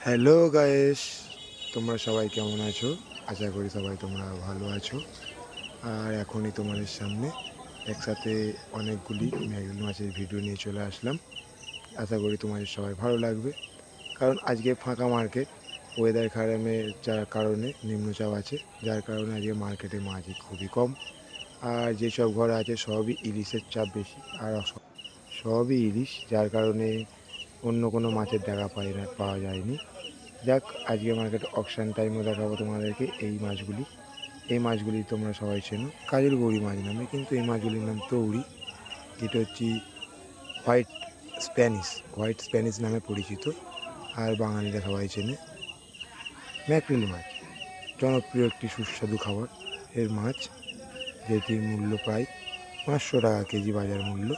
Hello guys, তোমরা সবাই কেমন আছো? আশা করি সবাই তোমরা ভালো আছো। আর এখনই তোমাদের সামনে একসাথে অনেকগুলি ম্যাগরিন মাছের ভিডিও নিয়ে চলে আসলাম। আশা করি তোমাদের সবাই ভালো লাগবে, কারণ আজকে ফাঁকা মার্কেট। ওয়েদার খারাপের যার কারণে নিম্নচাপ আছে, যার কারণে আজকে মার্কেটে মাছ খুবই কম। আর যেসব ঘর আছে সবই ইলিশের চাপ বেশি, আর সবই ইলিশ, যার কারণে অন্য কোনো মাছের দেখা পাওয়া যায়নি। যাক, আজকে মার্কেট অকশান টাইমও দেখাবো তোমাদেরকে এই মাছগুলি তোমরা সবাই চেনো কাজের গৌরি মাছ নামে, কিন্তু এই মাছগুলির নাম তৌড়ি। এটা হচ্ছে হোয়াইট হোয়াইট স্প্যানিশ নামে পরিচিত। আর বাঙালিরা সবাই চেনে ম্যাকরিল মাছ, জনপ্রিয় একটি সুস্বাদু খাবার এর মাছ, যেটির মূল্য প্রায় 500 টাকা কেজি বাজার মূল্য।